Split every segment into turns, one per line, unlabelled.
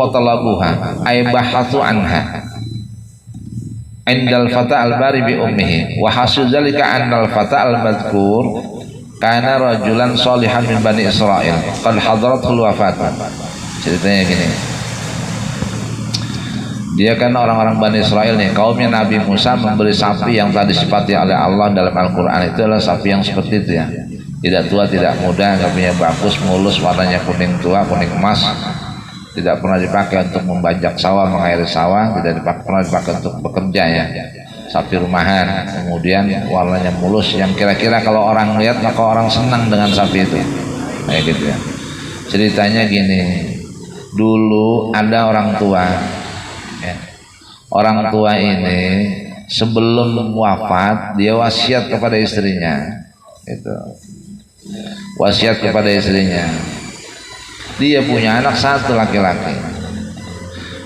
fatalabuha ay bahathu anha indal fata al-bari bi ummihi wa hasil dzalika annal fata al-madhkur kana rajulan shalihan min bani Israil qad hadaratul wafat. Ceritanya gini, dia kan orang-orang Bani Israel nih, kaumnya Nabi Musa memberi sapi yang tadi disifati oleh Allah dalam Al-Quran. Itu adalah sapi yang seperti itu ya, tidak tua tidak muda, sapinya bagus, mulus, warnanya kuning tua, kuning emas, tidak pernah dipakai untuk membajak sawah, mengairi sawah, tidak pernah dipakai untuk bekerja ya, sapi rumahan. Kemudian warnanya mulus, yang kira-kira kalau orang lihat maka orang senang dengan sapi itu, kayak gitu ya. Ceritanya gini, dulu ada orang tua ya. Orang tua ini sebelum wafat dia wasiat kepada istrinya, itu wasiat kepada istrinya. Dia punya anak satu laki-laki.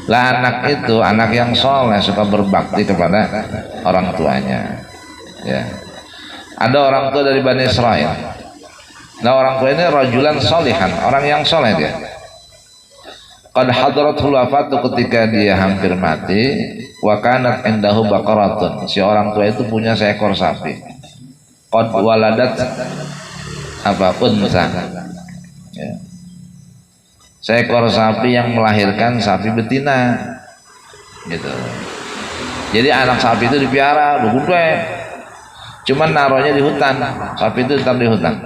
Lah anak itu anak yang soleh, suka berbakti kepada orang tuanya. Ya. Ada orang tua dari Bani Israel. Nah orang tua ini rajulan solihan, orang yang soleh dia. Qad hadaratul wafatu, ketika dia hampir mati, wa kanat indahu baqaratun, si orang tua itu punya seekor sapi. Qad waladat unsa. Ya. Seekor sapi yang melahirkan sapi betina. Gitu. Jadi anak sapi itu dipiara, udah gede. Cuman naruhnya di hutan. Sapi itu tetap di hutan.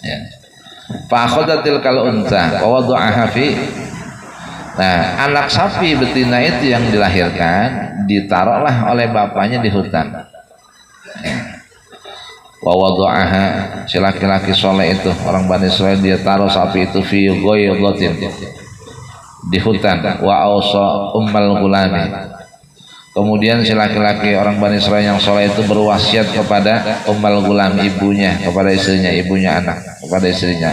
Ya. Fa akhadatil kal unsa wa wada'aha fi. Nah, anak sapi betina itu yang dilahirkan ditaruhlah oleh bapaknya di hutan. Wa wada'aha, si laki-laki soleh itu orang Bani Israil, dia taruh sapi itu fi ghaydatin, di hutan. Wa ausa ummal gulami. Kemudian si laki-laki orang Bani Israil yang soleh itu berwasiat kepada ummal gulam, ibunya, kepada istrinya, ibunya anak, kepada istrinya,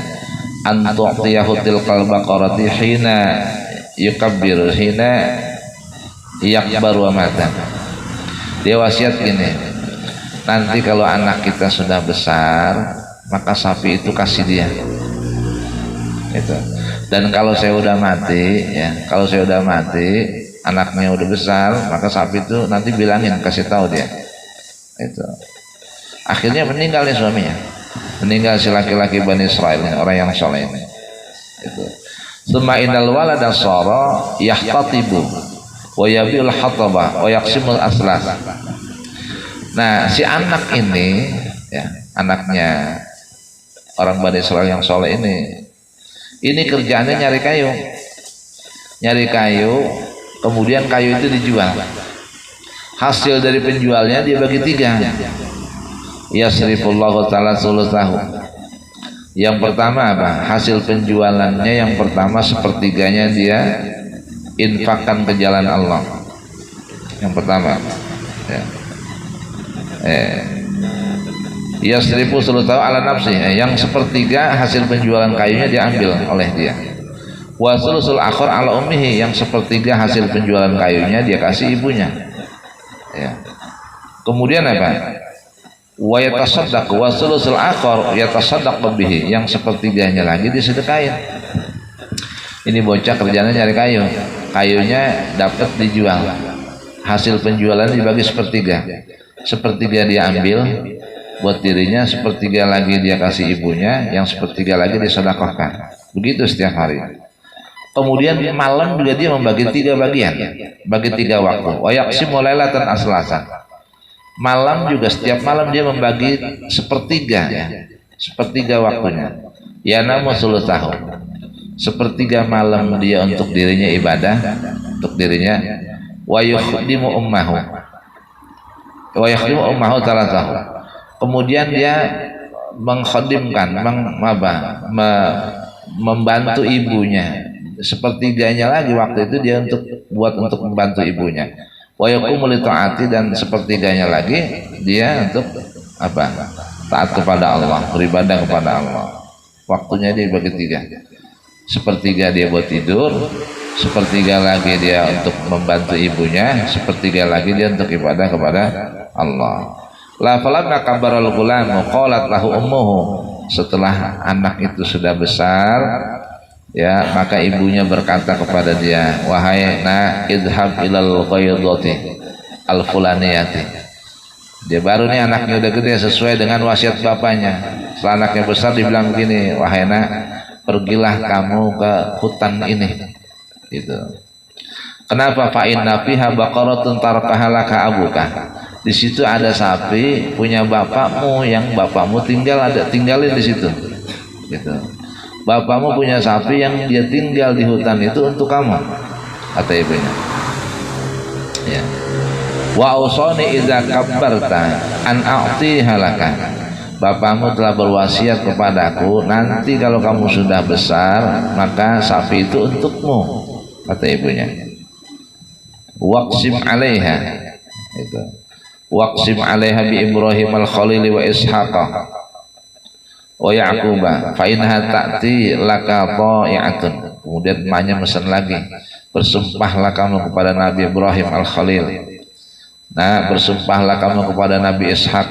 antu'tiyahu tilkal baqarati hina yukabbiru, hina yakbaru wa mata. Dia wasiat gini, nanti kalau anak kita sudah besar maka sapi itu kasih dia gitu. Dan kalau saya udah mati ya, kalau saya udah mati, anaknya udah besar, maka sapi itu nanti bilangin, kasih tahu dia. Itu. Akhirnya meninggal nih suaminya. Meninggal si laki-laki Bani Israil, orang yang soleh ini. Itu. Tsumma innal walada shara yahtatibu wa yabiul hataba wa yaqsimul aslas. Nah, si anak ini ya, anaknya orang Bani Israil yang soleh ini kerjaannya nyari kayu. Nyari kayu. Kemudian kayu itu dijual. Hasil dari penjualnya dia bagi tiga. Yasrifullahu ta'ala sulusahu. Yang pertama apa? Hasil penjualannya yang pertama sepertiganya dia infakkan ke jalan Allah. Yang pertama. Ya. Yasrifu sulusahu ala nafsi. Yang sepertiga hasil penjualan kayunya diambil oleh dia. Wa sulusul akhir ala ummihi, yang sepertiga hasil penjualan kayunya dia kasih ibunya. Ya. Kemudian apa? Wa yatasaddaq wa sulusul akhir yatasaddaq bihi, yang sepertiganya lagi disedekahin. Ini bocah kerjanya nyari kayu. Kayunya dapat dijual. Hasil penjualan dibagi sepertiga. Sepertiga dia ambil buat dirinya, sepertiga lagi dia kasih ibunya, yang sepertiga lagi disedekahkan. Begitu setiap hari. Kemudian malam juga dia membagi tiga bagian, bagi tiga waktu. Wa yaqsimu lailatan aslasan. Malam juga setiap malam dia membagi sepertiga ya, sepertiga waktunya. Ya namu sulusahu. Sepertiga malam dia untuk dirinya ibadah, untuk dirinya. Wa yukhdimu ummahu. Wa yukhdimu ummahu talathahu. Kemudian dia mengkhadimkan, membantu ibunya. Sepertiganya lagi waktu itu dia untuk membantu ibunya. Wa yaqumu li ta'ati, dan sepertiganya lagi dia untuk apa? Taat kepada Allah, beribadah kepada Allah. Waktunya dia bagi tiga. Sepertiga dia buat tidur, sepertiga lagi dia untuk membantu ibunya, sepertiga lagi dia untuk ibadah kepada Allah. La falamma kabbarul ghulam qalat lahu ummuhu. Setelah anak itu sudah besar, Ya, maka ibunya berkata kepada dia, wahai nak, idhab ilal qaydati al fulaniyati. Dia baru nih anaknya udah gede sesuai dengan wasiat bapaknya. Setelah anaknya besar dibilang begini, wahai nak, pergilah kamu ke hutan ini. Gitu. Kenapa? Fa inna fiha baqaratun tarakaha laka abuka. Di situ ada sapi punya bapakmu yang bapakmu tinggalin di situ. Gitu. Bapakmu punya sapi yang dia tinggal di hutan itu untuk kamu, kata ibunya. Ya. Wa ausani idza kabbarta an a'tiha laka. Bapakmu telah berwasiat kepadaku, nanti kalau kamu sudah besar maka sapi itu untukmu, kata ibunya. Waqsim 'alaiha. Itu. Waqsim 'alaiha bi Ibrahim al-Khalil wa Ishaq wa Yaquba fa innaha ta'ti laka ta'i'atun. Kemudian emaknya pesan lagi, bersumpahlah kamu kepada Nabi Ibrahim al-Khalil. Nah, bersumpahlah kamu kepada Nabi Ishaq,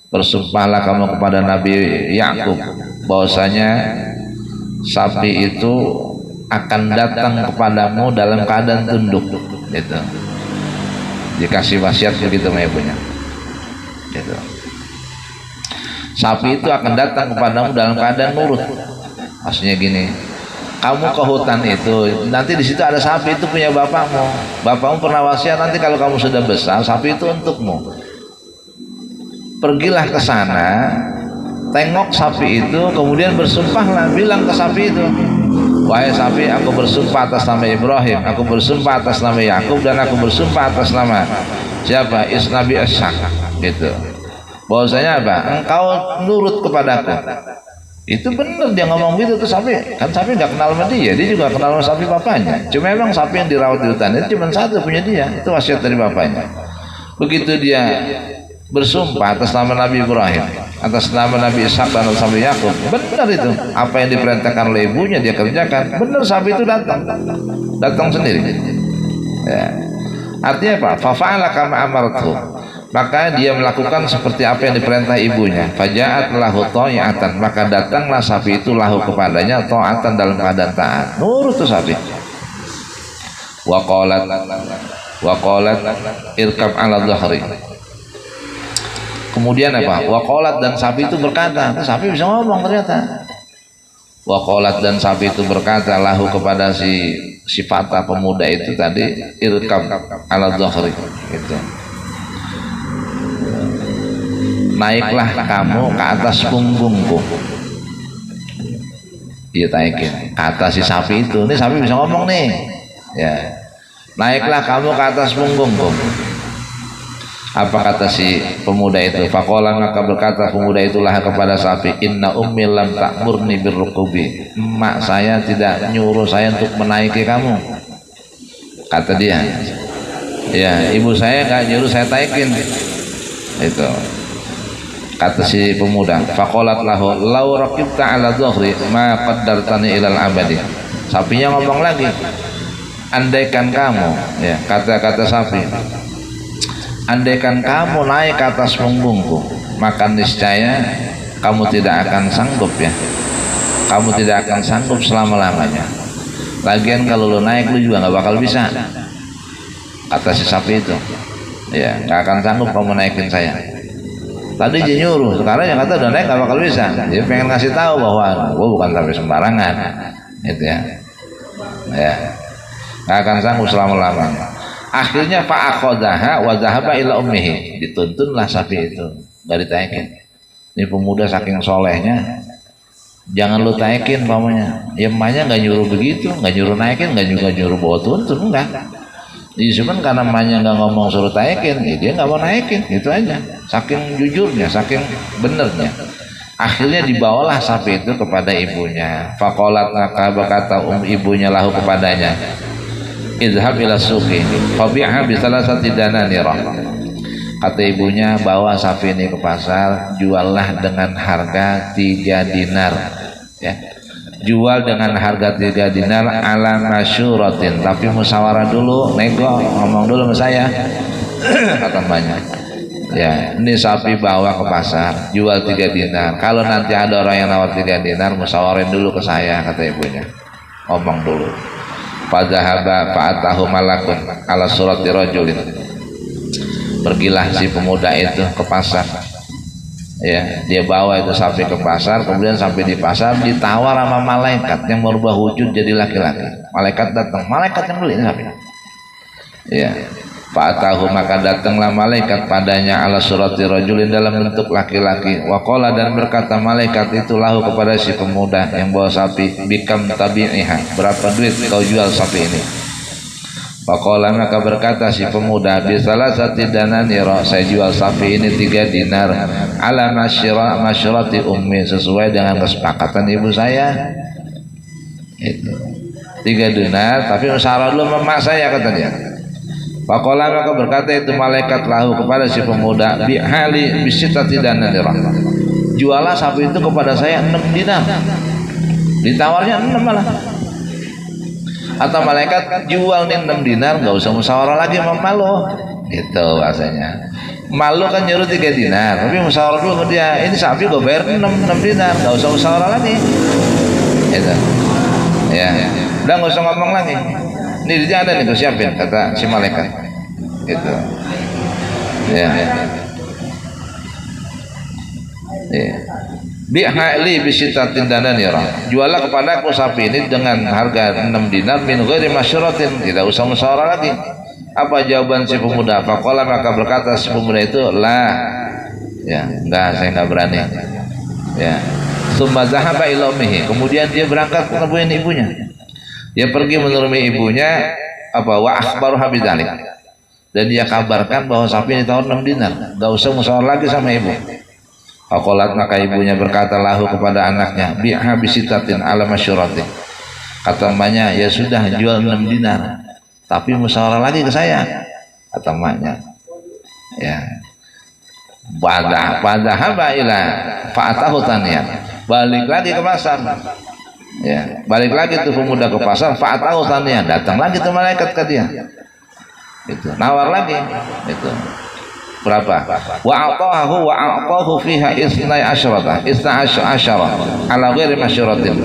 bersumpahlah kamu kepada Nabi Yakub bahwasanya sapi itu akan datang kepadamu dalam keadaan tunduk. Gitu. Dikasih wasiat begitu sama ibunya. Gitu. Sapi itu akan datang kepadamu dalam keadaan nurut. Maksudnya gini, kamu ke hutan itu, nanti di situ ada sapi itu punya bapakmu. Bapakmu pernah wasiat nanti kalau kamu sudah besar, sapi itu untukmu. Pergilah ke sana, tengok sapi itu, kemudian bersumpahlah, bilang ke sapi itu, wahai sapi, aku bersumpah atas nama Ibrahim, aku bersumpah atas nama Yakub, dan aku bersumpah atas nama siapa? Nabi Ishaq. Gitu. Bahwasanya apa? Engkau nurut kepadaku. Itu benar dia ngomong gitu tuh sapi. Kan sapi nggak kenal sama dia juga kenal sama sapi bapaknya. Cuma memang sapi yang dirawat di hutan itu cuma satu punya dia. Itu wasiat dari bapaknya. Begitu dia bersumpah atas nama Nabi Ibrahim, atas nama Nabi Ishaq dan atas nama Yakub, benar itu. Apa yang diperintahkan oleh ibunya dia kerjakan. Benar sapi itu datang sendiri. Ya. Artinya apa? Fafa'ala kama amartu. Maka dia melakukan seperti apa yang diperintah ibunya. Faja'at lahu ta'i'atan, maka datanglah sapi itu lahu kepadanya ta'atan dalam keadaan taat. Nurut tuh sapi. Wa qalat irkab 'ala dhahri. Kemudian apa? Wa qalat, dan sapi itu berkata, sapi bisa ngomong ternyata. Wa qalat, dan sapi itu berkata lahu kepada si fata pemuda itu tadi, irkab 'ala dhahri. Gitu. Naiklah kamu ke atas punggungku. Iya, naikin ke atas si sapi itu. Ini sapi bisa ngomong nih. Ya. Naiklah kamu ke atas punggungku. Apa kata si pemuda itu? Faqala, maka berkata pemuda itulah kepada sapi, inna ummi lam ta'murni birrukubi. Emak saya tidak nyuruh saya untuk menaiki kamu. Kata dia. Ya, ibu saya enggak nyuruh saya taikin. Itu. Kata si pemuda, faqalat lahu law raqibta 'ala dhahri ma qaddartani ilal abadi. Sapinya ngomong lagi, andaikan kamu, ya, kata-kata sapi, andaikan kamu naik ke atas punggungku, maka niscaya kamu tidak akan sanggup, ya. Kamu tidak akan sanggup selama-lamanya. Lagian kalau lu naik lu juga nggak bakal bisa. Kata si sapi itu, ya, nggak akan sanggup kamu naikin saya. Tadi dia nyuruh, sekarang yang kata udah naik gak bakal bisa. Dia pengen ngasih tahu bahwa gue bukan sapi sembarangan, gitu ya. Ya, gak akan sanggup selama-lamanya. Akhirnya fa'akhodaha wa dhahaba ila ummihi. Dituntunlah sapi itu, gak ditaikin. Ini pemuda saking solehnya, jangan lu taikin pamannya. Ya emaknya gak nyuruh begitu, gak nyuruh naikin, gak juga nyuruh bawa tuntun, enggak. Cuman karena emaknya nggak ngomong suruh taikin, ya dia nggak mau naikin, gitu aja. Saking jujurnya, saking benernya. Akhirnya dibawalah sapi itu kepada ibunya. Faqalat, maka berkata ibunya lahu kepadanya, idhab ila suqi fabi'ha bi salasati dananirah. Kata ibunya, bawa sapi ini ke pasar, juallah dengan harga 3 dinar. Ya. Jual dengan harga 3 dinar ala masyuratin, tapi musyawarah dulu, nego, ngomong dulu sama saya. Kata mbaknya, ya, ini sapi bawa ke pasar, jual 3 dinar. Kalau nanti ada orang yang nawar 3 dinar, musyawarahin dulu ke saya, kata ibunya. ngomong dulu. Fadzahaba fa'atahu malakun ala surati rajulin. Pergilah si pemuda itu ke pasar. Ya, dia bawa itu sapi ke pasar, kemudian sampai di pasar ditawar sama malaikat yang merubah wujud jadi laki-laki. Malaikat datang, malaikat yang beli sapi. Ya, fa'atahu maka datanglah malaikat padanya ala surati rajulin dalam bentuk laki-laki. Waqala dan berkata malaikat itu lahu kepada si pemuda yang bawa sapi, bikam tabi'iha, berapa duit kau jual sapi ini? Faqala maka berkata si pemuda, bisalah sati dananira, saya jual sapi ini 3 dinar ala masyurati ummi, sesuai dengan kesepakatan ibu saya. Itu 3 dinar tapi musyawarah dulu sama mak saya, kata dia. Faqala maka berkata itu malaikat lahu kepada si pemuda, bihali bisitati dananira, jualah sapi itu kepada saya 6 dinar. Ditawarnya 6 malah. Atau malaikat, jual nih 6 dinar, nggak usah musyawarah lagi sama malu. Gitu bahasanya. Malu kan nyuruh 3 dinar, tapi musyawarah dulu sama dia. Ini sapi gue bayar 6 dinar, nggak usah musyawarah lagi. Gitu. Ya, udah nggak usah ngomong lagi. Ini dia ada nih, gue siapin, kata si malaikat. Gitu. Ya. Ya. Bi'hali bisitatin dananira, jualah kepadaku sapi ini dengan harga 6 dinar min ghairi masyuratin, tidak usah musyawarah lagi. Apa jawaban si pemuda? Faqala maka berkata si pemuda itu, lah, ya, enggak, saya enggak berani. Ya. Tsumma dzahaba ila ummihi, kemudian dia berangkat menemui ibunya. Dia pergi menemui ibunya, wa akhbaruha bidzalik, dan dia kabarkan bahwa sapi ini tahun 6 dinar, enggak usah musyawarah lagi sama ibu. Faqalat maka ibunya berkata lahu kepada anaknya, bi'ha bisitatin ala masyurati, kata emaknya, ya sudah, jual 6 dinar tapi musyawarah lagi ke saya, kata emaknya. Ya, padahaba ila fa'atahu taniyan, balik lagi ke pasar. Ya, balik lagi tuh pemuda ke pasar, fa'atahu taniyan, datang lagi tuh malaikat ke dia. Itu nawar lagi. Itu berapa? Wa a'tahu fiha isnai asyarata ala ghairi masyuratin.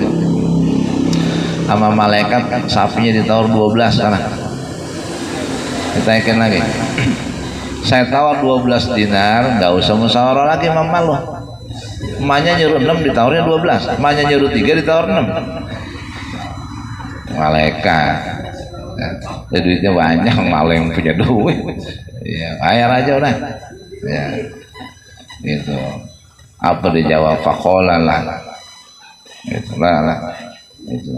Sama malaikat sapinya ditawar 12 sana. Ditaikin lagi. Saya tawar 12 dinar, enggak usah musyawarah lagi sama malu. Emaknya nyuruh 6 ditawarnya 12, emaknya nyuruh 3 ditawar 6. Malaikat. Ya, duitnya banyak, malah yang punya duit. Ya, bayar aja udah. Ya, gitu. Apa dijawab? Faqala lah. Gitu lah. Gitu.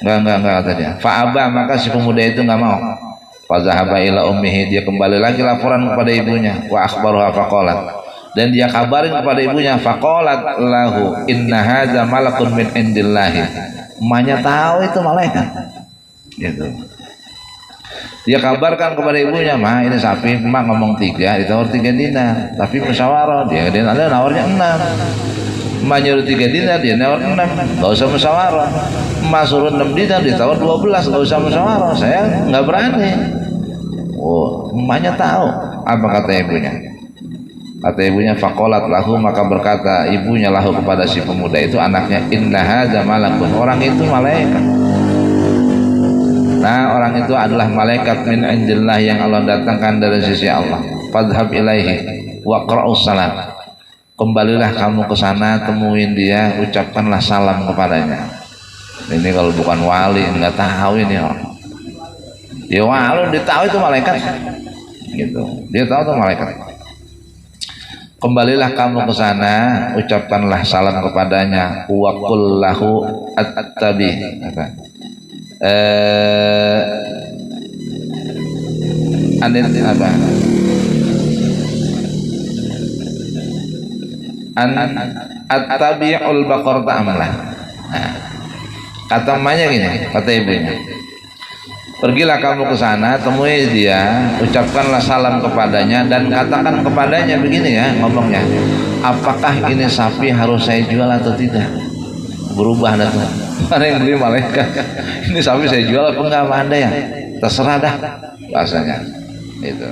Enggak kata dia. Fa'aba, maka si pemuda itu enggak mau. Fazahaba ila ummihi, dia kembali lagi laporan kepada ibunya. Wa akhbaruha faqalat, dan dia kabarin kepada ibunya. Faqalat lahu inna hadza malakun min indillahi. Emaknya tahu itu malaikat. Gitu. Dia kabarkan kepada ibunya, mah ini sapi emak ngomong 3 ditawar 3 dinar, tapi musyawarah dia nawarnya 6. Emak nyuruh 3 dinar, dia nawar 6, nggak usah musyawarah. Emak suruh 6 dinar ditawar 12, nggak usah musyawarah, saya nggak berani. Oh, emaknya tahu. Apa kata ibunya? Kata ibunya, faqalat lahu, maka berkata ibunya lahu kepada si pemuda itu, anaknya, inna hadza malakun, orang itu malaikat. Nah, orang itu adalah malaikat min indillah yang Allah datangkan dari sisi Allah. Fadhhab ilaihi waqra'us salam, kembalilah kamu ke sana, temuin dia, ucapkanlah salam kepadanya. Ini kalau bukan wali nggak tahu ini orang. Dia wali, dia tahu itu malaikat. Gitu. Dia tahu itu malaikat. Kembalilah kamu ke sana, ucapkanlah salam kepadanya. Wa qul lahu attabi. Anit apa? At-tabi'ul baqar ta'amlah. Nah, kata emaknya gini, kata ibunya, pergilah kamu ke sana, temui dia, ucapkanlah salam kepadanya dan katakan kepadanya begini ya ngomongnya, apakah ini sapi harus saya jual atau tidak? Berubah dah tuh. Mana yang beli malaikat? Ini sapi saya jual apa enggak sama Anda ya? Terserah dah bahasanya. Itu.